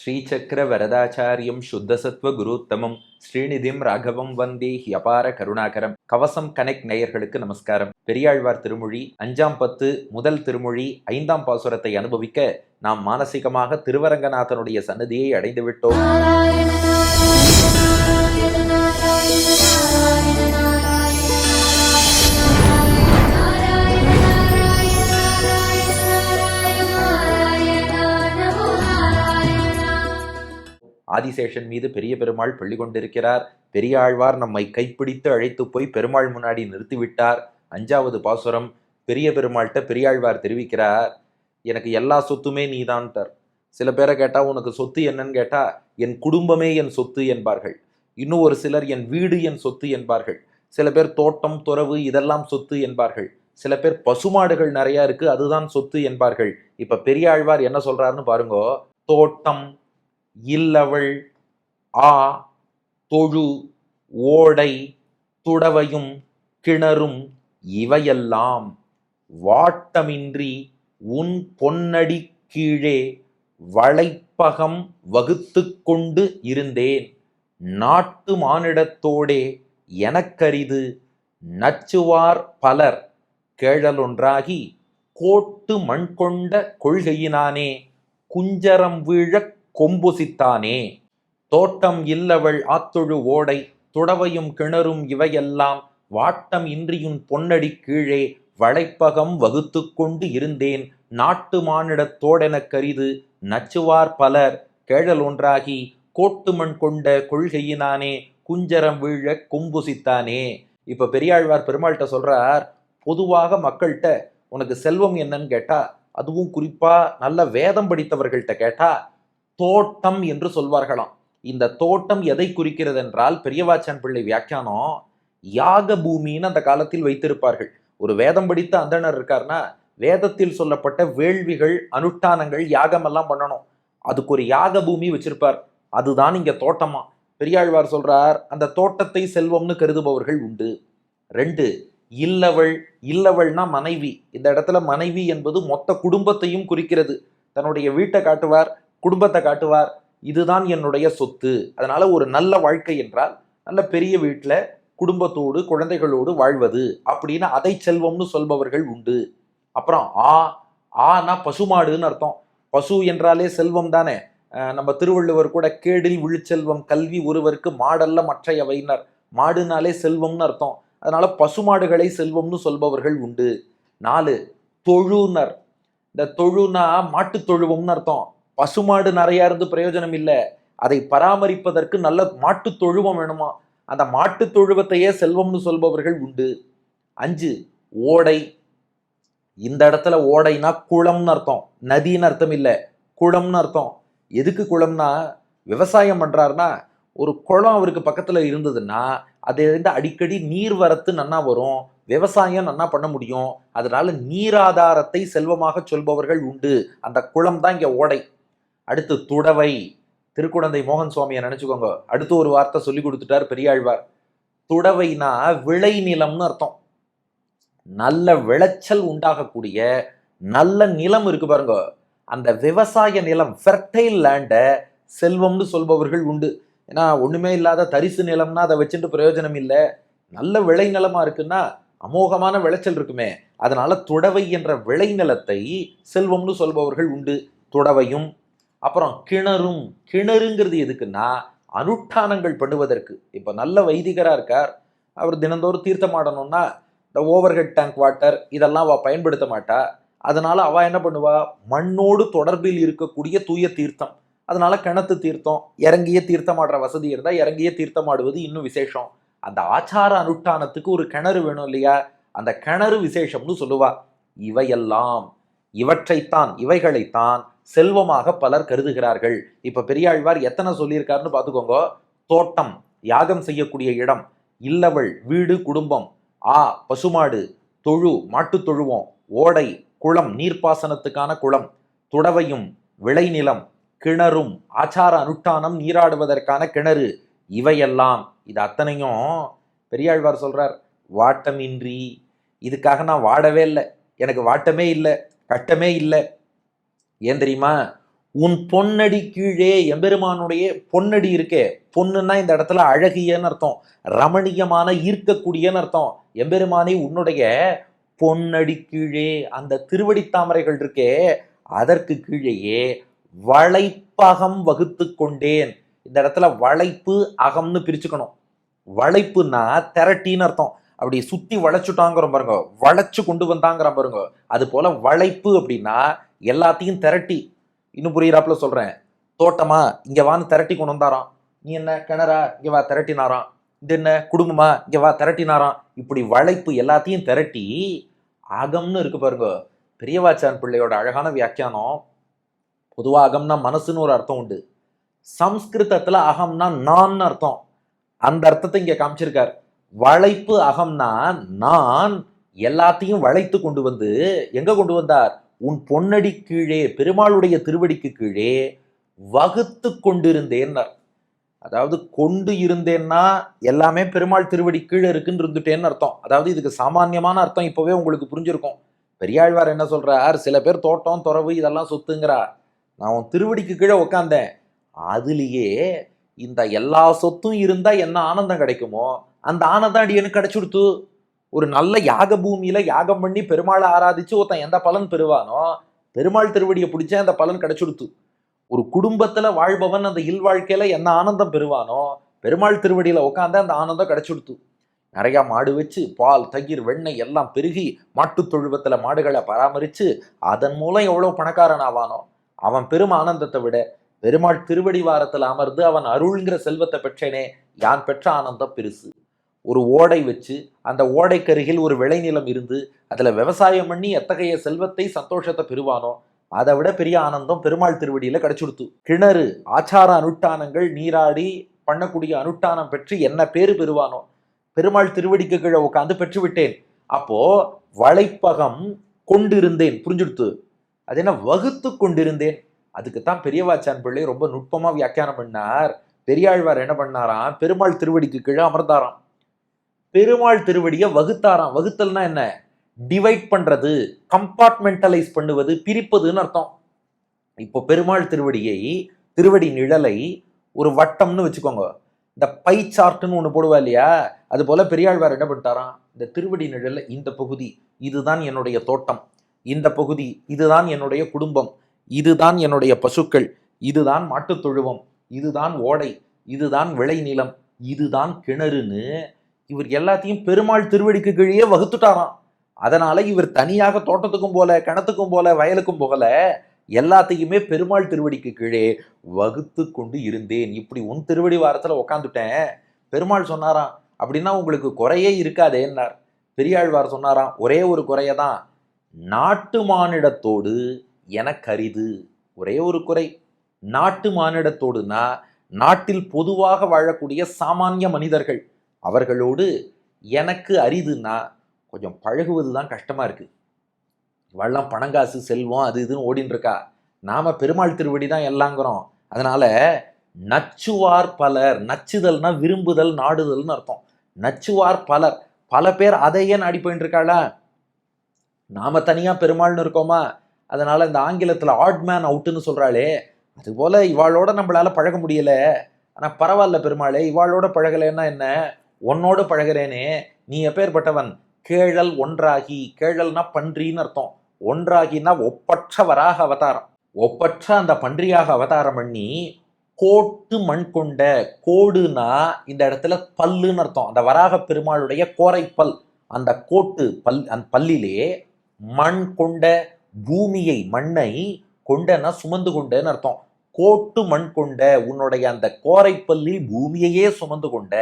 ஸ்ரீசக்கர வரதாச்சாரியம் சுத்தசத்வ குருத்தமம் ஸ்ரீநிதிம் ராகவம் வந்தே யபார கருணாகரம். கவசம் கனெக்ட் நேயர்களுக்கு நமஸ்காரம். பெரியாழ்வார் திருமொழி 5ஆம் பத்து முதல் திருமொழி 5ஆம் பாசுரத்தை அனுபவிக்க நாம் மானசீகமாக திருவரங்கநாதனுடைய சன்னதியை அடைந்து விட்டோம். ஆதிசேஷன் மீது பெரிய பெருமாள் பள்ளி கொண்டிருக்கிறார். பெரியாழ்வார் நம்மை கைப்பிடித்து அழைத்து போய் பெருமாள் முன்னாடி நிறுத்திவிட்டார். 5வது பாசுரம். பெரிய பெருமாள்கிட்ட பெரியாழ்வார் தெரிவிக்கிறார், எனக்கு எல்லா சொத்துமே நீதான்ட்டார். சில பேரை கேட்டா உனக்கு சொத்து என்னன்னு கேட்டா என் குடும்பமே என் சொத்து என்பார்கள். இன்னும் ஒரு சிலர் என் வீடு என் சொத்து என்பார்கள். சில பேர் தோட்டம் துறவு இதெல்லாம் சொத்து என்பார்கள். சில பேர் பசுமாடுகள் நிறைய இருக்கு அதுதான் சொத்து என்பார்கள். இப்ப பெரியாழ்வார் என்ன சொல்றாருன்னு பாருங்க. தோட்டம், இல்லவள், ஆ, தொழு, ஓடை, துடவையும் கிணறும் இவையெல்லாம் வாட்டமின்றி உன் பொன்னடி கீழே வளைப்பகம் வகுத்து கொண்டு இருந்தேன். நாட்டு மானிடத்தோடே எனக்கரிது நச்சுவார் பலர் கேழலொன்றாகி கோட்டு மண் கொண்ட கொள்கையினானே குஞ்சரம் வீழக் கொம்புசித்தானே. தோட்டம், இல்லவள், ஆத்தொழு, ஓடை, துடவையும் கிணறும் இவையெல்லாம் வாட்டம் இன்றியுன் பொன்னடி கீழே வளைப்பகம் வகுத்து கொண்டு இருந்தேன். நாட்டு மானிடத்தோடெனக் கரிது நச்சுவார் பலர் கேழல் ஒன்றாகி கோட்டு மண் கொண்ட கொள்கையினானே குஞ்சரம் வீழ கொம்புசித்தானே. இப்ப பெரியாழ்வார் பெருமாள்கிட்ட சொல்றார், பொதுவாக மக்கள்கிட்ட உனக்கு செல்வம் என்னன்னு கேட்டா, அதுவும் குறிப்பா நல்ல வேதம் படித்தவர்கள்ட்ட கேட்டா தோட்டம் என்று சொல்வார்களாம். இந்த தோட்டம் எதை குறிக்கிறது என்றால் பெரியவாச்சான் பிள்ளை வியாக்கியானம் யாக பூமின்னு அந்த காலத்தில் வைத்திருப்பார்கள். ஒரு வேதம் படித்த அந்தணர் இருக்காருன்னா வேதத்தில் சொல்லப்பட்ட வேள்விகள் அனுஷ்டானங்கள் யாகம் எல்லாம் பண்ணணும். அதுக்கு ஒரு யாக பூமி வச்சிருப்பார். அதுதான் இங்க தோட்டமா. பெரியாழ்வார் சொல்றார், அந்த தோட்டத்தை செல்வம்னு கருதுபவர்கள் உண்டு. 2, இல்லவள். இல்லவள்னா மனைவி. இந்த இடத்துல மனைவி என்பது மொத்த குடும்பத்தையும் குறிக்கிறது. தன்னுடைய வீட்டை காட்டுவார், குடும்பத்தை காட்டுவார். இதுதான் என்னுடைய சொத்து. அதனால ஒரு நல்ல வாழ்க்கை என்றால் நல்ல பெரிய வீட்டுல குடும்பத்தோடு குழந்தைகளோடு வாழ்வது அப்படின்னு அதை செல்வம்னு சொல்பவர்கள் உண்டு. அப்புறம் ஆனா பசுமாடுன்னு அர்த்தம். பசு என்றாலே செல்வம் தானே. நம்ம திருவள்ளுவர் கூட கேடில் விழுச்செல்வம் கல்வி ஒருவருக்கு மாடல்ல மற்றையவைனர். மாடுனாலே செல்வம்னு அர்த்தம். அதனால பசுமாடுகளை செல்வம்னு சொல்பவர்கள் உண்டு. 4, தொழுனர். இந்த தொழுனா மாட்டு தொழுவம்னு அர்த்தம். பசுமாடு நிறைய இருந்து பிரயோஜனம் இல்லை, அதை பராமரிப்பதற்கு நல்ல மாட்டு தொழுவம் வேணுமா. அந்த மாட்டு தொழுவத்தையே செல்வம்னு சொல்பவர்கள் உண்டு. 5, ஓடை. இந்த இடத்துல ஓடைனா குளம்னு அர்த்தம், நதின்னு அர்த்தம் இல்லை, குளம்னு அர்த்தம். எதுக்கு குளம்னா, விவசாயம் பண்றாருன்னா ஒரு குளம் அவருக்கு பக்கத்துல இருந்ததுன்னா அதிலிருந்து அடிக்கடி நீர் வரத்து நன்னா வரும், விவசாயம் நன்னா பண்ண முடியும். அதனால நீராதாரத்தை செல்வமாக சொல்பவர்கள் உண்டு. அந்த குளம் தான் இங்க ஓடை. அடுத்து துடவை. திருக்குடந்தை மோகன் சுவாமியை நினைச்சுக்கோங்க. அடுத்து ஒரு வார்த்தை சொல்லி கொடுத்துட்டார் பெரியாழ்வார். துடவைனா விளை நிலம்னு அர்த்தம். நல்ல விளைச்சல் உண்டாகக்கூடிய நல்ல நிலம் இருக்கு பாருங்க, அந்த விவசாய நிலம், ஃபெர்டைல் லேண்ட செல்வம்னு சொல்பவர்கள் உண்டு. ஏன்னா ஒண்ணுமே இல்லாத தரிசு நிலம்னா அதை வச்சுட்டு பிரயோஜனம் இல்லை. நல்ல விளை நிலமா இருக்குன்னா அமோகமான விளைச்சல் இருக்குமே. அதனால துடவை என்ற விளை நிலத்தை செல்வம்னு சொல்பவர்கள் உண்டு. துடவையும். அப்புறம் கிணறும். கிணறுங்கிறது எதுக்குன்னா அனுஷ்டானங்கள் பண்ணுவதற்கு. இப்ப நல்ல வைதிகரா இருக்கார், அவர் தினந்தோறும் தீர்த்தமாடணும்னா இந்த ஓவர்ஹெட் டேங்க் வாட்டர் இதெல்லாம் அவ பயன்படுத்த மாட்டா. அதனால அவ என்ன பண்ணுவா, மண்ணோடு தொடர்பில் இருக்கக்கூடிய தூய தீர்த்தம். அதனால கிணத்து தீர்த்தம், இறங்கிய தீர்த்தமாடுற வசதி இருந்தா இறங்கிய தீர்த்தமாடுவது இன்னும் விசேஷம். அந்த ஆச்சார அனுஷ்டானத்துக்கு ஒரு கிணறு வேணும் இல்லையா, அந்த கிணறு விசேஷம்னு சொல்லுவா. இவையெல்லாம், இவற்றைத்தான், இவைகளைத்தான் செல்வமாக பலர் கருதுகிறார்கள். இப்ப பெரியாழ்வார் எத்தனை சொல்லியிருக்காருன்னு பார்த்துக்கோங்க. தோட்டம், யாகம் செய்யக்கூடிய இடம். இல்லவள், வீடு குடும்பம். பசுமாடு, தொழு, மாட்டு தொழுவோம். ஓடை, குளம், நீர்ப்பாசனத்துக்கான குளம். துடவையும், விளைநிலம். கிணறும், ஆச்சார அனுஷ்டானம், நீராடுவதற்கான கிணறு. இவையெல்லாம், இது அத்தனையும் பெரியாழ்வார் சொல்றார் வாட்டமின்றி. இதுக்காக நான் வாடவே இல்லை, எனக்கு வாட்டமே இல்லை, கட்டமே இல்லை. ஏன் தெரியுமா, உன் பொன்னடி கீழே, எம்பெருமானுடைய பொன்னடி இருக்கே, பொண்ணுன்னா இந்த இடத்துல அழகியன்னு அர்த்தம், ரமணீயமான ஈர்க்கக்கூடியன்னு அர்த்தம். எம்பெருமானை உன்னுடைய பொன்னடி கீழே, அந்த திருவடி தாமரைகள் இருக்கே அதற்கு கீழேயே வளைப்பகம் வகுத்து கொண்டேன். இந்த இடத்துல வளைப்பு அகம்னு பிரிச்சுக்கணும். வளைப்புன்னா திரட்டின்னு அர்த்தம். அப்படி சுத்தி வளைச்சுட்டாங்கிற பாருங்க, வளைச்சு கொண்டு வந்தாங்கிற பாருங்க. அது போல வளைப்பு அப்படின்னா எல்லாத்தையும் திரட்டி. இன்னும் புரியுறாப்புல சொல்றேன். தோட்டமா, இங்க வான்னு திரட்டி கொண்டு வந்தாராம். நீ என்ன கிணறா, இங்க வா திரட்டினாராம். இது என்ன குடும்பமா, இங்க வா திரட்டினாராம். இப்படி வளைப்பு எல்லாத்தையும் திரட்டி அகம்னு இருக்கு பாருங்க. பெரியவாச்சான் பிள்ளையோட அழகான வியாக்கியானம். பொதுவா அகம்னா மனசுன்னு ஒரு அர்த்தம் உண்டு. சம்ஸ்கிருதத்துல அகம்னா நான் அர்த்தம். அந்த அர்த்தத்தை இங்க காமிச்சிருக்கார். வளைப்பு அகம்னா நான் எல்லாத்தையும் வளைத்து கொண்டு வந்து எங்க கொண்டு வந்தார்? உன் பொன்னடி கீழே, பெருமாளுடைய திருவடிக்கு கீழே வகுத்து கொண்டிருந்தேன். அதாவது கொண்டு இருந்தேன்னா எல்லாமே பெருமாள் திருவடி கீழே இருக்குன்னு இருந்துட்டேன்னு அர்த்தம். அதாவது இதுக்கு சாமான்யமான அர்த்தம் இப்பவே உங்களுக்கு புரிஞ்சிருக்கும். பெரியாழ்வார் என்ன சொல்றார்? சில பேர் தோட்டம் துறவு இதெல்லாம் சொத்துங்கிறா. நான் உன் திருவடிக்கு கீழே உட்காந்தேன். அதுலேயே இந்த எல்லா சொத்தும் இருந்தா என்ன ஆனந்தம் கிடைக்குமோ அந்த ஆனந்தம் அடியனுக்கு கிடைச்சுடுத்து. ஒரு நல்ல யாக பூமியில யாகம் பண்ணி பெருமாளை ஆராதிச்சு ஒருத்தன் எந்த பலன் பெறுவானோ, பெருமாள் திருவடியை பிடிச்சா அந்த பலன் கிடைச்சுடுத்து. ஒரு குடும்பத்துல வாழ்பவன் அந்த இல்வாழ்க்கையில என்ன ஆனந்தம் பெறுவானோ, பெருமாள் திருவடியில உட்காந்து அந்த ஆனந்தம் கிடைச்சுடுத்து. நிறைய மாடு வச்சு பால் தயிர் வெண்ணெய் எல்லாம் பெருகி மாட்டு தொழுவத்துல மாடுகளை பராமரிச்சு அதன் மூலம் எவ்வளவு பணக்காரன் ஆவானோ, அவன் பெரும் ஆனந்தத்தை விட பெருமாள் திருவடி வாரத்துல அமர்ந்து அவன் அருள்ங்கிற செல்வத்தை பெற்றேனே, யான் பெற்ற ஆனந்தம் பெருசு. ஒரு ஓடை வச்சு அந்த ஓடைக்கருகில் ஒரு விளைநிலம் இருந்து அதுல விவசாயம் பண்ணி எத்தகைய செல்வத்தை சந்தோஷத்தை பெறுவானோ அதை விட பெரிய ஆனந்தம் பெருமாள் திருவடியில கிடைச்சுடுத்து. கிணறு, ஆச்சார அனுஷ்டானங்கள், நீராடி பண்ணக்கூடிய அனுஷ்டானம் பெற்று என்ன பேரு பெறுவானோ, பெருமாள் திருவடிக்கு கீழே உட்காந்து பெற்று விட்டேன். அப்போ வளைப்பகம் கொண்டிருந்தேன், புரிஞ்சுடுத்து. அது என்ன வகுத்து கொண்டிருந்தேன். அதுக்குத்தான் பெரியவாச்சான் பிள்ளை ரொம்ப நுட்பமா வியாக்கியானம் பண்ணார். பெரியாழ்வார் என்ன பண்ணாராம்? பெருமாள் திருவடிக்கு கீழே அமர்ந்தாராம். பெருமாள் திருவடியை வகுத்தாராம். வகுத்தல்னா என்ன? டிவைட் பண்றது, கம்பார்ட்மெண்டலைஸ் பண்ணுவது, பிரிப்பதுன்னு அர்த்தம். இப்போ பெருமாள் திருவடியை, திருவடி நிழலை ஒரு வட்டம்னு வச்சுக்கோங்க. இந்த பை சார்ட்னு ஒன்று போடுவா இல்லையா, அது போல பெரியாழ்வார் என்ன பண்ணிட்டாராம்? இந்த திருவடி நிழல்ல இந்த பகுதி இதுதான் என்னுடைய தோட்டம், இந்த பகுதி இதுதான் என்னுடைய குடும்பம், இதுதான் என்னுடைய பசுக்கள், இதுதான் மாட்டுத் தொழுவம், இதுதான் ஓடை, இதுதான் விளைநிலம், இதுதான் கிணறுன்னு இவர் எல்லாத்தையும் பெருமாள் திருவடிக்கு கீழே வகுத்துட்டாராம். அதனால இவர் தனியாக தோட்டத்துக்கும் போல, கிணத்துக்கும் போல, வயலுக்கும் போகல, எல்லாத்தையுமே பெருமாள் திருவடிக்கு கீழே வகுத்து கொண்டு இருந்தேன். இப்படி உன் திருவடி வாரத்துல உக்காந்துட்டேன். பெருமாள் சொன்னாராம், அப்படின்னா உங்களுக்கு குறையே இருக்காதேன்னார். பெரியாழ்வார் சொன்னாராம், ஒரே ஒரு குறையதான், நாட்டு மானிடத்தோடு எனக்கு அரிது. ஒரே ஒரு குறை, நாட்டு மானிடத்தோடுனா நாட்டில் பொதுவாக வாழக்கூடிய சாமானிய மனிதர்கள், அவர்களோடு எனக்கு அரிதுன்னா கொஞ்சம் பழகுவது தான் கஷ்டமா இருக்கு. இவெல்லாம் பணங்காசு செல்வம் அது இதுன்னு ஓடின்னு இருக்கா. நாம பெருமாள் திருவடி தான் எல்லாங்கிறோம். அதனால நச்சுவார் பலர், நச்சுதல்னா விரும்புதல் நாடுதல்னு அர்த்தம். நச்சுவார் பலர், பல பேர் அதையே நாடி போயிட்டு இருக்காளா. நாம தனியா பெருமாள்னு இருக்கோமா. அதனால இந்த ஆங்கிலத்துல ஆட் மேன் அவுட்டுன்னு சொல்றாளே, அது போல இவாளோட நம்மளால பழக முடியல. ஆனா பரவாயில்ல பெருமாளே, இவாளோட பழகலைன்னா என்ன, உன்னோடு பழகிறேனே, நீ எப்பேற்பட்டவன். கேழல் ஒன்றாகி, கேழல்னா பன்றின்னு அர்த்தம், ஒன்றாகினா ஒப்பற்ற வராக அவதாரம், ஒப்பற்ற அந்த பன்றியாக அவதாரம் பண்ணி கோட்டு மண் கொண்ட, கோடுனா இந்த இடத்துல பல்லுன்னு அர்த்தம். அந்த வராக பெருமாளுடைய கோரைப்பல், அந்த கோட்டு பல், அந்த பல்லிலே மண் கொண்ட, பூமியை மண்ணை கொண்டனா சுமந்து கொண்டேன்னு அர்த்தம். கோட்டு மண் கொண்ட, உன்னுடைய அந்த கோரைப்பல்லில் பூமியையே சுமந்து கொண்ட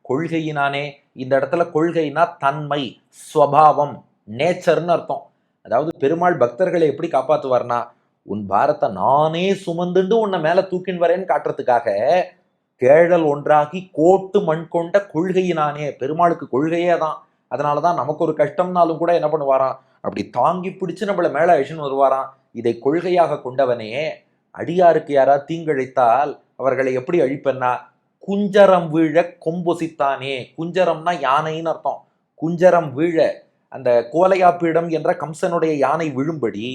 கொள்கையினானே. இந்த இடத்துல கொள்கைனா தன்மை, ஸ்வபாவம், நேச்சர்னு அர்த்தம். அதாவது பெருமாள் பக்தர்களை எப்படி காப்பாற்றுவார்னா, உன் பாரத்தை நானே சுமந்துண்டு உன்னை மேல தூக்கின் வரேன்னு காட்டுறதுக்காக கேழல் ஒன்றாகி கோட்டு மண் கொண்ட கொள்கையினானே. பெருமாளுக்கு கொள்கையே தான். அதனாலதான் நமக்கு ஒரு கஷ்டம்னாலும் கூட என்ன பண்ணுவாராம், அப்படி தாங்கி பிடிச்சு நம்மள மேல அழிச்சுன்னு வருவாராம். இதை கொள்கையாக கொண்டவனே, அடியாருக்கு யாரா தீங்கிழைத்தால் அவர்களை எப்படி அழிப்பன்னா, குஞ்சரம் வீழ கொம்பொசித்தானே. குஞ்சரம்னா யானைன்னு அர்த்தம். குஞ்சரம் வீழ, அந்த கோலையாப்பிடம் என்ற கம்சனுடைய யானை விழும்படி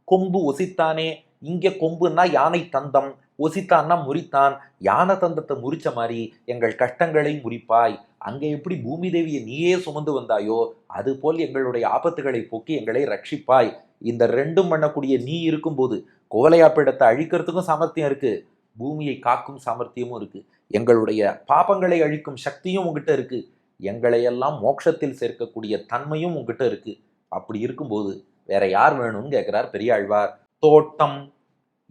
கொம்பு ஒசித்தானே. இங்க கொம்புன்னா யானை தந்தம், ஒசித்தான்னா முறித்தான். யானை தந்தத்தை முறிச்ச மாதிரி எங்கள் கஷ்டங்களை முறிப்பாய். அங்க எப்படி பூமி தேவியை நீயே சுமந்து வந்தாயோ அது போல் எங்களுடைய ஆபத்துகளை போக்கி எங்களை ரட்சிப்பாய். இந்த ரெண்டும் பண்ணக்கூடிய நீ இருக்கும்போது கோவலையாப்பிடத்தை அழிக்கிறதுக்கும் சாமர்த்தியம் இருக்கு, பூமியை காக்கும் சாமர்த்தியமும் இருக்கு, எங்களுடைய பாபங்களை அழிக்கும் சக்தியும் உங்ககிட்ட இருக்கு, எங்களையெல்லாம் மோட்சத்தில் சேர்க்கக்கூடிய தன்மையும் உங்ககிட்ட இருக்கு. அப்படி இருக்கும்போது வேற யார் வேணும்னு கேட்கிறார் பெரியாழ்வார். தோட்டம்,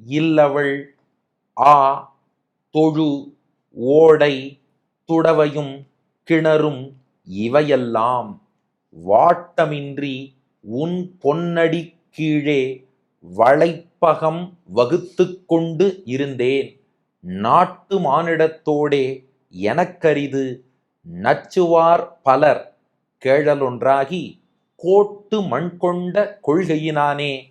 இல்லவள், ஆ, தொழு, ஓடை, துடவையும் கிணறும் இவையெல்லாம் வாட்டமின்றி உன் பொன்னடி கீழே வளைப்பகம் வகுத்து கொண்டு இருந்தேன். நாட்டு மானிடத்தோடே எனக்கரிது நச்சுவார் பலர் கேழலொன்றாகி கோட்டு மண் கொண்ட கொள்கையினானே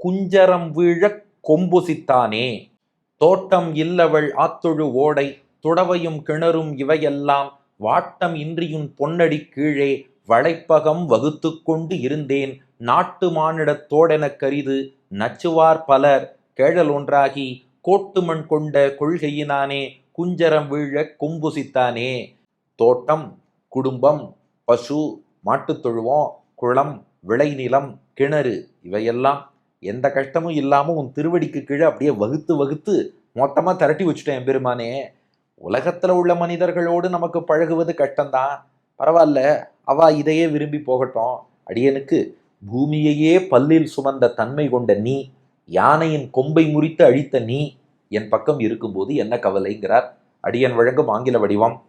குஞ்சரம் வீழக் கொம்புசித்தானே. தோட்டம், இல்லவள், ஆத்தொழு, ஓடை, துடவையும் கிணறும் இவையெல்லாம் வாட்டம் இன்றியுன் பொன்னடி கீழே வளைப்பகம் வகுத்து கொண்டு இருந்தேன். நாட்டு மானிடத்தோடெனக் கரிது நச்சுவார் பலர் கேழல் ஒன்றாகி கோட்டு மண் கொண்ட கொள்கையினானே குஞ்சரம் வீழ கொம்புசித்தானே. தோட்டம், குடும்பம், பசு, மாட்டுத் தொழுவம், குளம், விளைநிலம், கிணறு இவையெல்லாம் எந்த கஷ்டமும் இல்லாமல் உன் திருவடிக்கு கீழே அப்படியே வகுத்து வகுத்து மொத்தமாக திரட்டி வச்சுட்டேன் பெருமானே. உலகத்தில் உள்ள மனிதர்களோடு நமக்கு பழகுவது கஷ்டம்தான், பரவாயில்ல, அவா இதையே விரும்பி போகட்டும். அடியனுக்கு பூமியையே பல்லில் சுமந்த தன்மை கொண்ட நீ, யானையின் கொம்பை முறித்து அழித்த நீ என் பக்கம் இருக்கும்போது என்ன கவலைங்கிறார். அடியன் வழங்கும் ஆங்கில வடிவம்.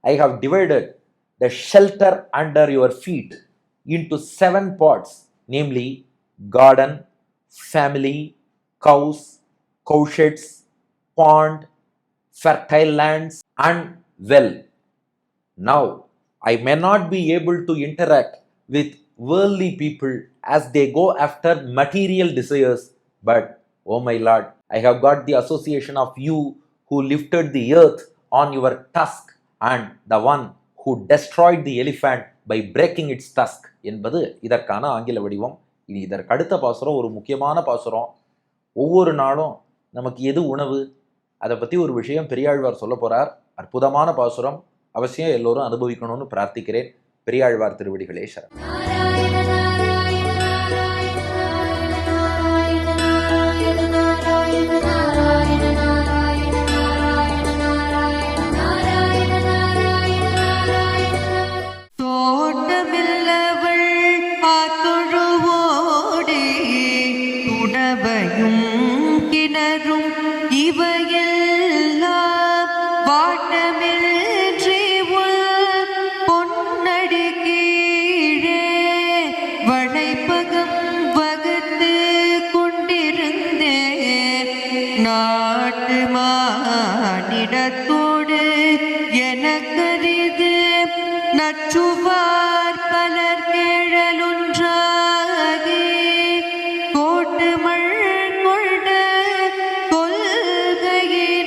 I have divided the shelter under your feet into 7 parts, namely garden, family, cows, cowsheds, pond, fertile lands, and well. Now, I may not be able to interact with worldly people as they go after material desires, but, oh my Lord, I have got the association of you who lifted the earth on your tusk and the one who destroyed the elephant by breaking its tusk என்பது இதற்கான ஆங்கில வடிவம். இனி இதற்கு அடுத்த பாசுரம் ஒரு முக்கியமான பாசுரம். ஒவ்வொரு நாளும் நமக்கு எது உணவு, அதை பற்றி ஒரு விஷயம் பெரியாழ்வார் சொல்ல போகிறார். அற்புதமான பாசுரம், அவசியம் எல்லோரும் அனுபவிக்கணும்னு பிரார்த்திக்கிறேன். பெரியாழ்வார் திருவடிகளே சரணம். நாட்டு மானிடத்தோடு எனக்கரிது நச்சுவார் பலர் கேழலொன்றாகி கோட்டு மண் கொண்ட கொள்கையினானே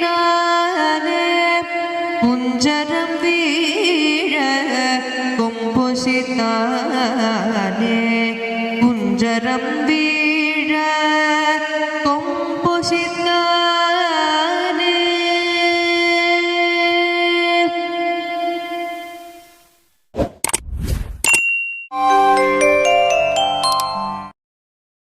குஞ்சரம் வீழ கொம்புசித்தானே குஞ்சரம்